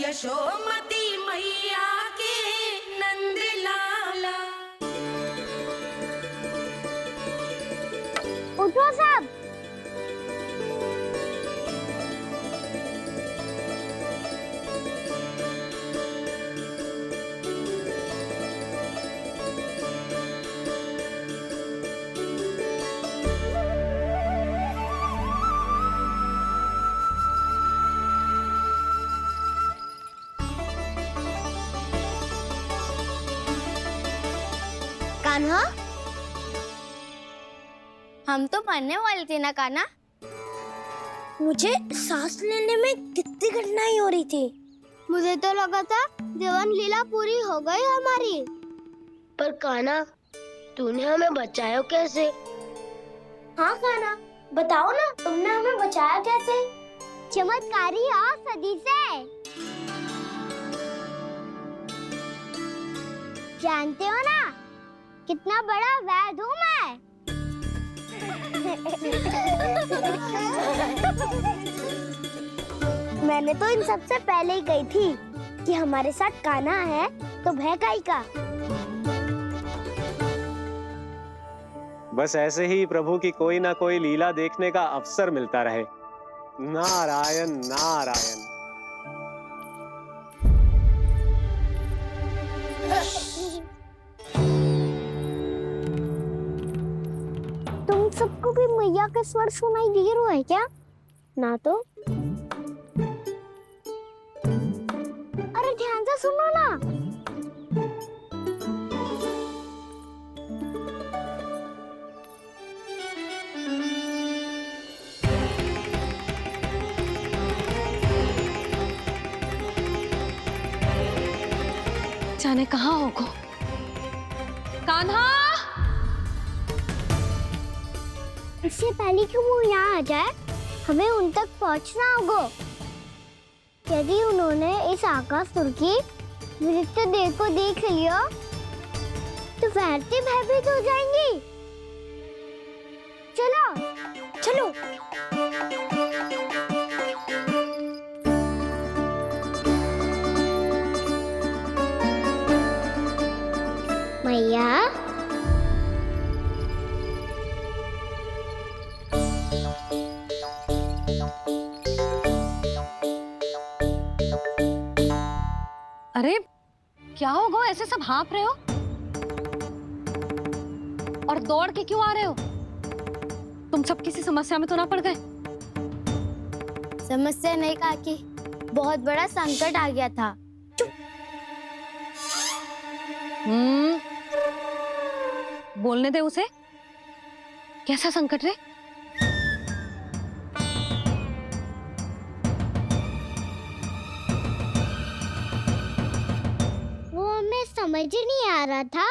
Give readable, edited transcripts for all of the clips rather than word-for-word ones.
यशोमती मैया के नंद लाला। उठो सब। कान्हा, हम तो मरने वाले थे ना कान्हा। मुझे सांस लेने में कितनी कठिनाई हो रही थी। मुझे तो लगा था देवन लीला पूरी हो गई हमारी। पर कान्हा, तूने हमें बचाया कैसे? हाँ कान्हा, बताओ ना, तुमने हमें बचाया कैसे? चमत्कारी और सदी से। जानते हो ना कितना बड़ा वैद्य हूँ मैं। मैंने तो इन सबसे पहले ही कही थी कि हमारे साथ कान्हा है तो भय काई का। बस ऐसे ही प्रभु की कोई ना कोई लीला देखने का अवसर मिलता रहे। नारायण नारायण। तुम सबको भी मैया के स्वर सुनाई दे रहे हैं क्या? ना तो। अरे ध्यान से सुनो ना। जाने कहाँ होगो। कान्हा, इससे पहले कि वो यहाँ आ जाए, हमें उन तक पहुँचना होगा। यदि उन्होंने इस आकासुर की विचित्र देह को देख लिया, तो वैरती भयभीत हो जाएंगी। चलो, चलो। मैया, अरे क्या होगा, ऐसे सब हाँफ रहे हो और दौड़ के क्यों आ रहे हो? तुम सब किसी समस्या में तो ना पड़ गए? समस्या नहीं काकी, बहुत बड़ा संकट आ गया था। बोलने दे उसे। कैसा संकट रे? वो हमें समझ ही नहीं आ रहा था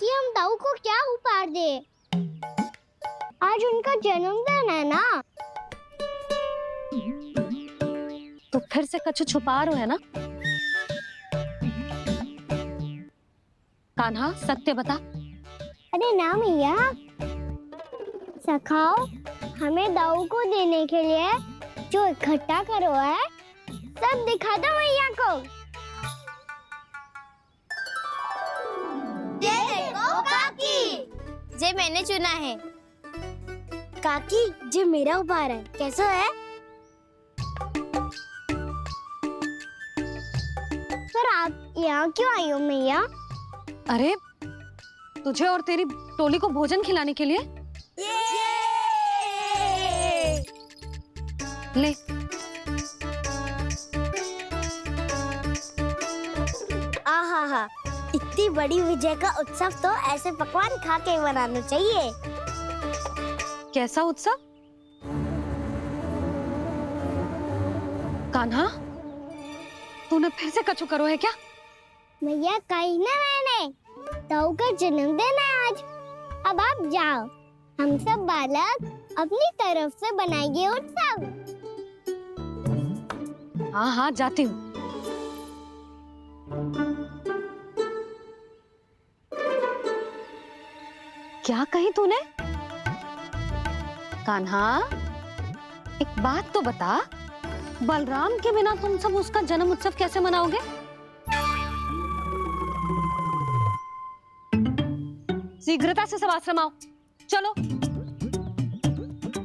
कि हम दाऊ को क्या उपहार दे। आज उनका जन्मदिन है ना। तो फिर से कछु छुपा रहे हो है ना? कान्हा, सत्य बता। अरे ना मैया, सखाओ, हमें दाऊ को देने के लिए जो इकट्ठा करो है, सब दिखा दो मैया को। ये देखो काकी, जे मैंने चुना है। काकी, जे मेरा उपहार है, कैसा है? पर आप यहाँ क्यों आई हो मैया? अरे तुझे और तेरी टोली को भोजन खिलाने के लिए। ले। आहा, इतनी बड़ी विजय का उत्सव तो ऐसे पकवान खा के मनाना चाहिए। कैसा उत्सव? कान्हा, तूने फिर से कछु करो है क्या? भैया कही ना मैंने, दाऊ का जन्मदिन है आज। अब आप जाओ, हम सब बालक अपनी तरफ से बनाएंगे उत्सव। हाँ हाँ, जाती हूँ। क्या कही तूने? कान्हा, एक बात तो बता, बलराम के बिना तुम सब उसका जन्म उत्सव कैसे मनाओगे? शीघ्रता से सब आश्रम आओ, चलो।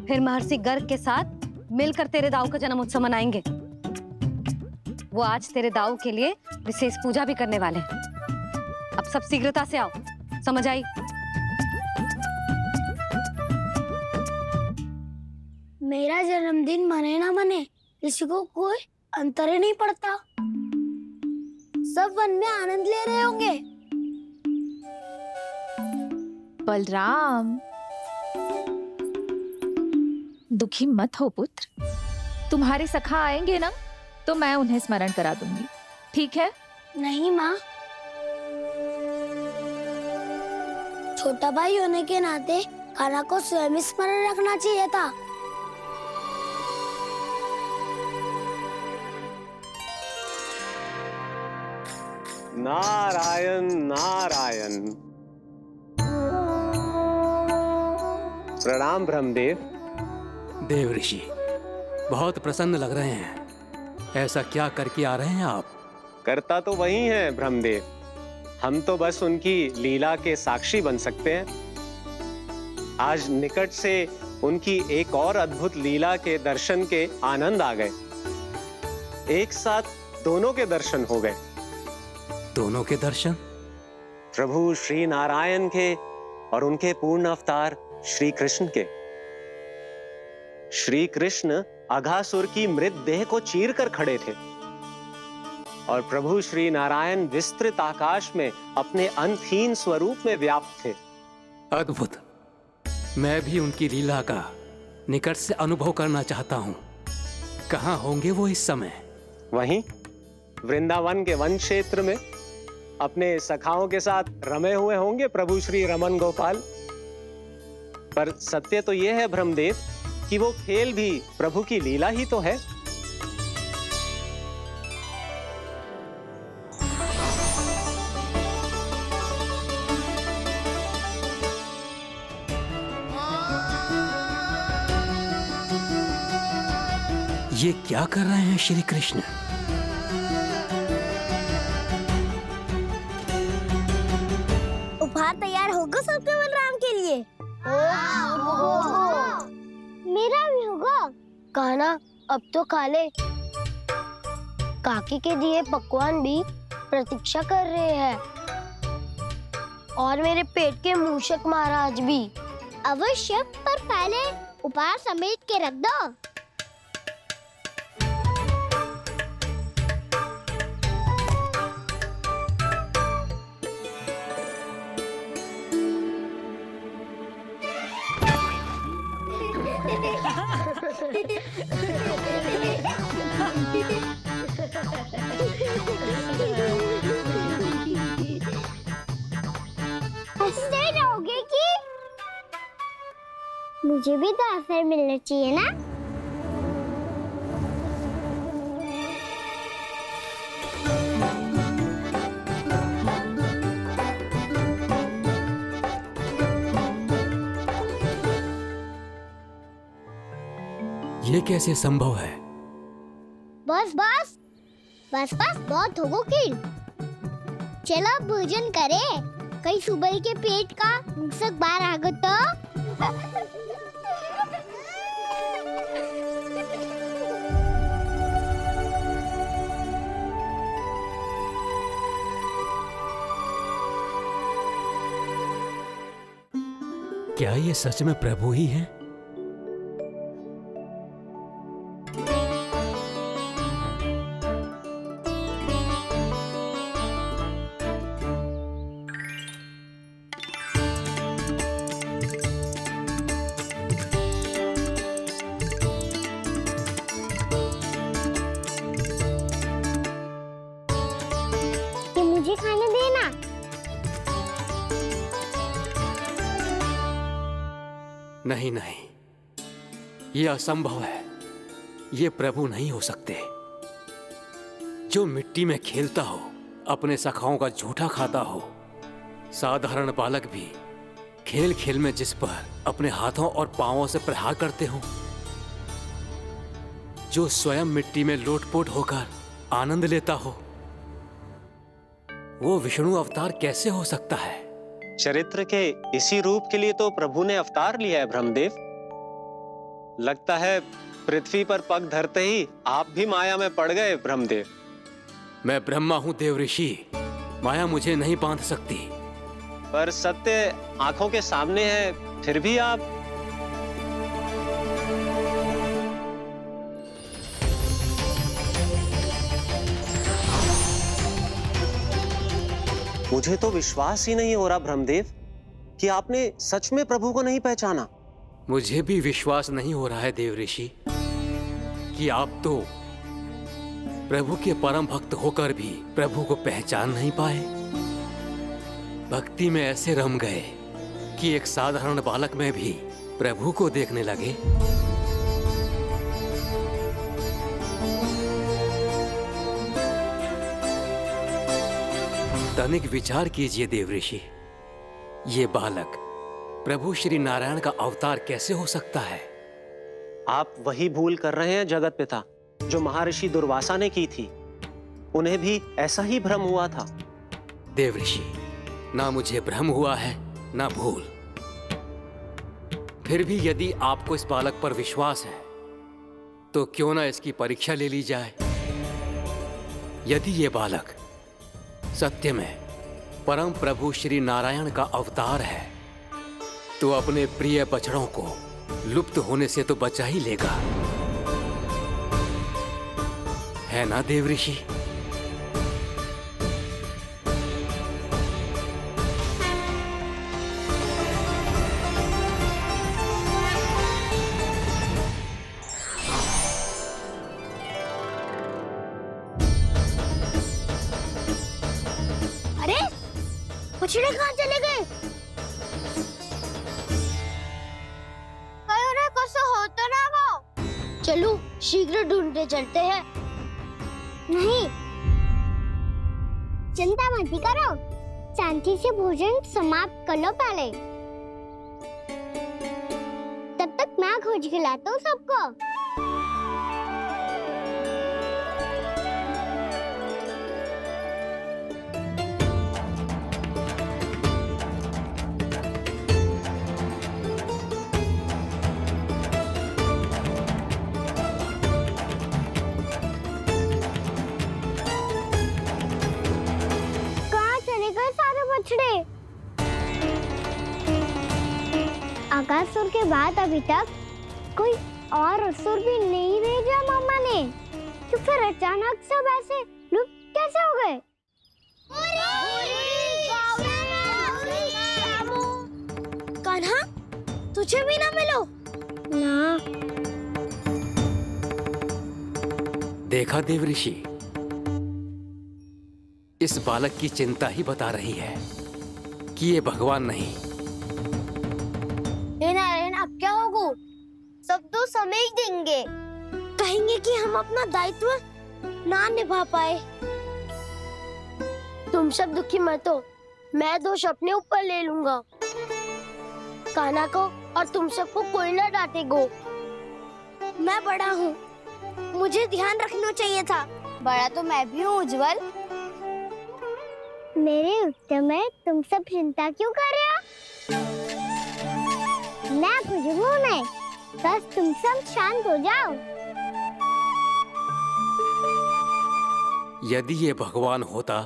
फिर महर्षि गर्ग के साथ मिलकर तेरे दाऊ का जन्म उत्सव मनाएंगे। वो आज तेरे दाऊ के लिए विशेष पूजा भी करने वाले हैं। अब सब शीघ्रता से आओ, समझ आई? मेरा जन्मदिन मने ना मने, किसी को कोई अंतर ही नहीं पड़ता। सब वन में आनंद ले रहे होंगे। बलराम, दुखी मत हो पुत्र। तुम्हारे सखा आएंगे ना, तो मैं उन्हें स्मरण करा दूंगी, ठीक है? नहीं माँ, छोटा भाई होने के नाते कान्हा को स्वयं स्मरण रखना चाहिए था। नारायण नारायण। प्रणाम ब्रह्मदेव। देव ऋषि, बहुत प्रसन्न लग रहे हैं। ऐसा क्या करके आ रहे हैं आप? करता तो वही है ब्रह्मदेव, हम तो बस उनकी लीला के साक्षी बन सकते हैं। आज निकट से उनकी एक और अद्भुत लीला के दर्शन के आनंद आ गए। एक साथ दोनों के दर्शन हो गए। दोनों के दर्शन? प्रभु श्री नारायण के और उनके पूर्ण अवतार श्री कृष्ण के। श्री कृष्ण अघासुर की मृत देह को चीर कर खड़े थे और प्रभु श्री नारायण विस्तृत आकाश में अपने अंतहीन स्वरूप में व्याप्त थे। अद्भुत। मैं भी उनकी लीला का निकट से अनुभव करना चाहता हूँ। कहाँ होंगे वो इस समय? वहीं वृंदावन के वन क्षेत्र में अपने सखाओं के साथ रमे हुए होंगे प्रभु श्री रमन गोपाल। पर सत्य तो यह है ब्रह्मदेव कि वो खेल भी प्रभु की लीला ही तो है। ये क्या कर रहे हैं श्री कृष्ण? उपहार तैयार होगा सबके बलराम के लिए? मेरा भी होगा। कान्हा, अब तो खा ले। काकी के दिए पकवान भी प्रतीक्षा कर रहे हैं और मेरे पेट के मूषक महाराज भी। अवश्य, पर पहले उपहार समेट के रख दो। हंसते रहोगे कि? मुझे भी तो अवसर मिलना चाहिए ना। ये कैसे संभव है? बस बस बस बस, बहुत हो गई। चलो भोजन करे, कहीं सुबह के पेट का मूषक बाहर आ गया तो। क्या ये सच में प्रभु ही हैं? मुझे खाने देना। नहीं नहीं, ये असंभव है। ये प्रभु नहीं हो सकते। जो मिट्टी में खेलता हो, अपने सखाओं का झूठा खाता हो, साधारण बालक भी खेल खेल में जिस पर अपने हाथों और पांवों से प्रहार करते हो, जो स्वयं मिट्टी में लोटपोट होकर आनंद लेता हो, वो विष्णु अवतार कैसे हो सकता है? चरित्र के इसी रूप के लिए तो प्रभु ने अवतार लिया है ब्रह्मदेव। लगता है पृथ्वी पर पग धरते ही आप भी माया में पड़ गए ब्रह्मदेव। मैं ब्रह्मा हूं देव ऋषि, माया मुझे नहीं बांध सकती। पर सत्य आंखों के सामने है, फिर भी आप। मुझे तो विश्वास ही नहीं हो रहा ब्रह्मदेव कि आपने सच में प्रभु को नहीं पहचाना। मुझे भी विश्वास नहीं हो रहा है देव ऋषि कि आप तो प्रभु के परम भक्त होकर भी प्रभु को पहचान नहीं पाए। भक्ति में ऐसे रम गए कि एक साधारण बालक में भी प्रभु को देखने लगे। तनिक विचार कीजिए देव ऋषि, ये बालक प्रभु श्री नारायण का अवतार कैसे हो सकता है? आप वही भूल कर रहे हैं जगत पिता जो महर्षि दुर्वासा ने की थी। उन्हें भी ऐसा ही भ्रम हुआ था। देव ऋषि, ना मुझे भ्रम हुआ है ना भूल। फिर भी यदि आपको इस बालक पर विश्वास है तो क्यों ना इसकी परीक्षा ले ली जाए। यदि ये बालक सत्य में परम प्रभु श्री नारायण का अवतार है तो अपने प्रिय बछड़ों को लुप्त होने से तो बचा ही लेगा, है ना देव ऋषि? अरे बछड़े कहाँ चले गए? हो तो ना वो। चलो शीघ्र ढूंढने चलते हैं। नहीं, चिंता मत करो, शांति से भोजन समाप्त कर लो पहले। तब तक मैं खोज के लाता हूँ सबको। आकासुर के बाद अभी तक कोई और असुर भी नहीं भेजा मामा ने, तो फिर अचानक सब ऐसे लुप्त कैसे हो गए? कान्हा, तुझे भी ना मिलो ना। देखा देव ऋषि, इस बालक की चिंता ही बता रही है कि ये भगवान नहीं। हे नारायण, अब क्या होगा? सब तो समझ देंगे, कहेंगे कि हम अपना दायित्व ना निभा पाए। तुम सब दुखी मत हो, मैं दोष अपने ऊपर ले लूंगा। कान्हा को और तुम सबको कोई ना डांटेगो। मैं बड़ा हूँ, मुझे ध्यान रखना चाहिए था। बड़ा तो मैं भी हूँ उज्जवल। मेरे उत्तर में तुम सब चिंता क्यों कर रहे हो? मैं कुछ नहीं, बस तुम सब शांत हो जाओ। यदि ये भगवान होता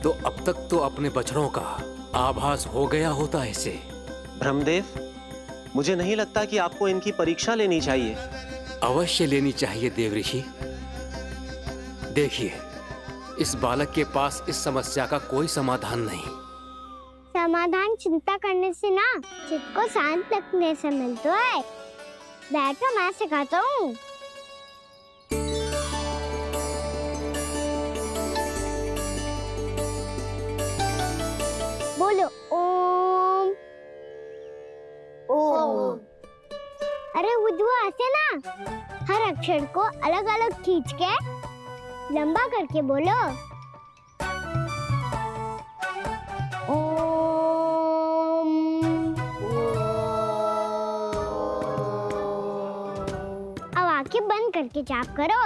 तो अब तक तो अपने बछड़ों का आभास हो गया होता इसे। ब्रह्मदेव, मुझे नहीं लगता कि आपको इनकी परीक्षा लेनी चाहिए। अवश्य लेनी चाहिए देव ऋषि। देखिए, इस बालक के पास इस समस्या का कोई समाधान नहीं। समाधान चिंता करने से ना, चित्त को शांत रखने से मिलता है। बैठो, मैं सिखाता हूँ। बोलो ओम। ओम। अरे उद्वा, ऐसे ना हर अक्षर को अलग अलग खींच के लंबा करके बोलो। आंखें बंद कर करके जाप करो।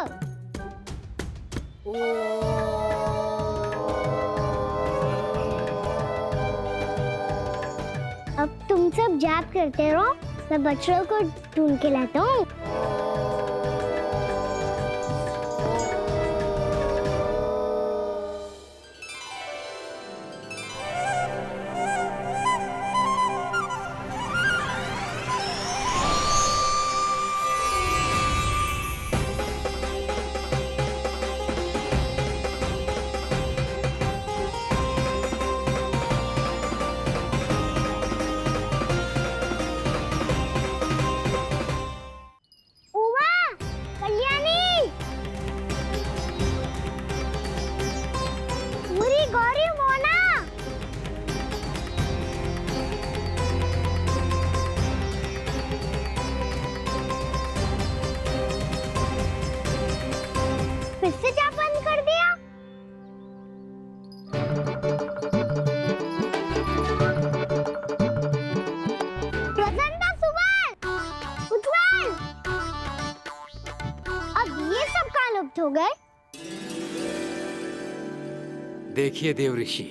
अब तुम सब जाप करते रहो, मैं बच्चों को ढूंढ के लाता हूँ। फिर से जाप बंद कर दिया। प्रसन्ना, सुमन, उत्पल, अब ये सब कहाँ लुप्त हो गए? देखिए देव ऋषि,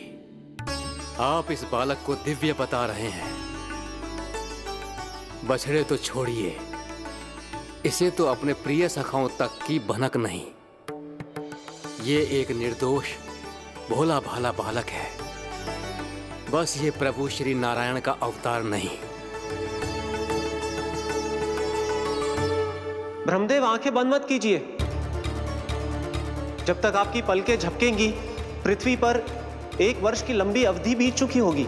आप इस बालक को दिव्य बता रहे हैं। बछड़े तो छोड़िए, इसे तो अपने प्रिय सखाओं तक की भनक नहीं। ये एक निर्दोष भोला भाला बालक है, बस ये प्रभु श्री नारायण का अवतार नहीं। ब्रह्मदेव, आंखें बंद मत कीजिए। जब तक आपकी पलकें झपकेंगी, पृथ्वी पर 1 वर्ष की लंबी अवधि बीत चुकी होगी।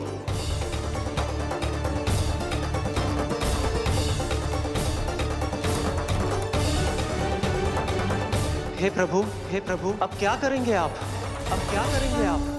हे प्रभु, अब क्या करेंगे आप? अब क्या करेंगे आप?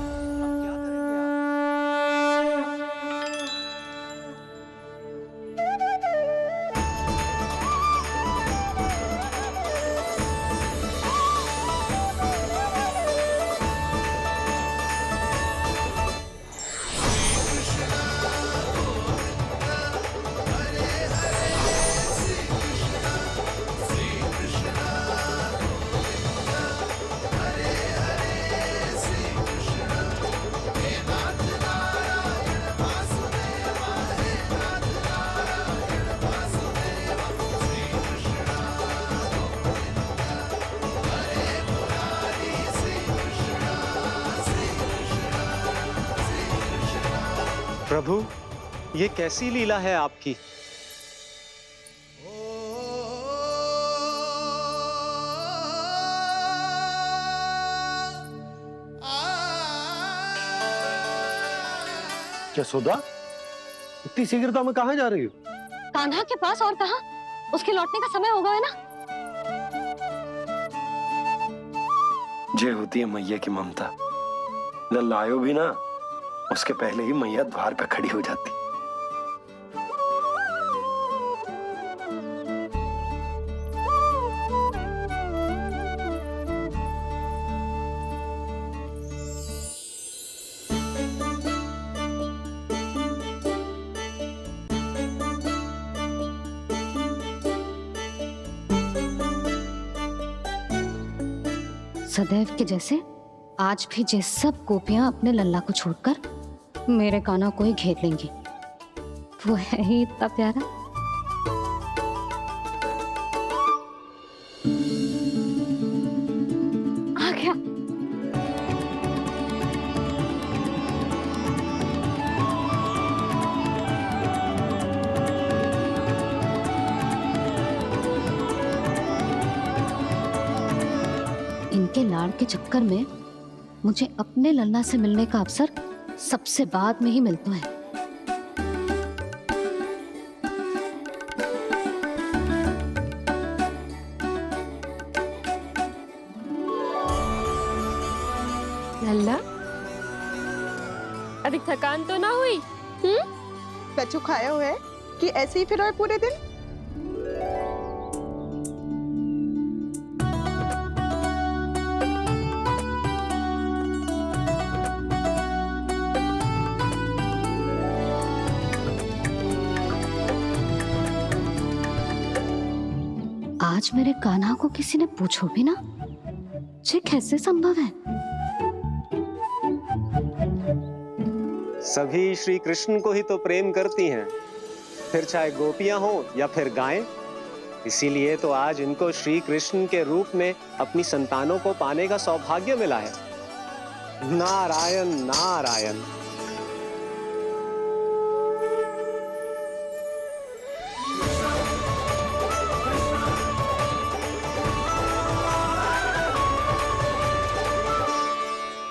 प्रभु, ये कैसी लीला है आपकी? यशोदा, इतनी शीघ्रता में कहाँ जा रही हो? कान्हा के पास, और कहाँ? उसके लौटने का समय होगा है ना। जय होती है मैया की ममता। लल्लायो भी ना, उसके पहले ही मैया द्वार पे खड़ी हो जाती। सदैव के जैसे आज भी ये सब गोपियां अपने लल्ला को छोड़कर मेरे कान्हा को ही घेर लेंगी। वो है ही इतना प्यारा। आ गया। इनके लाड़ के चक्कर में मुझे अपने लल्ला से मिलने का अवसर सबसे बाद में ही मिलता है। लल्ला, अभी थकान तो ना हुई? कछु खाया हुआ है कि ऐसे ही फिर पूरे दिन? आज मेरे कान्हा को किसी ने पूछो भी ना, ये कैसे संभव है? सभी श्री कृष्ण को ही तो प्रेम करती हैं, फिर चाहे गोपियां हो या फिर गायें। इसीलिए तो आज इनको श्री कृष्ण के रूप में अपनी संतानों को पाने का सौभाग्य मिला है। नारायण नारायण।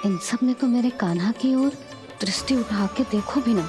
इन सब ने तो मेरे कान्हा की ओर दृष्टि उठा के देखो भी ना।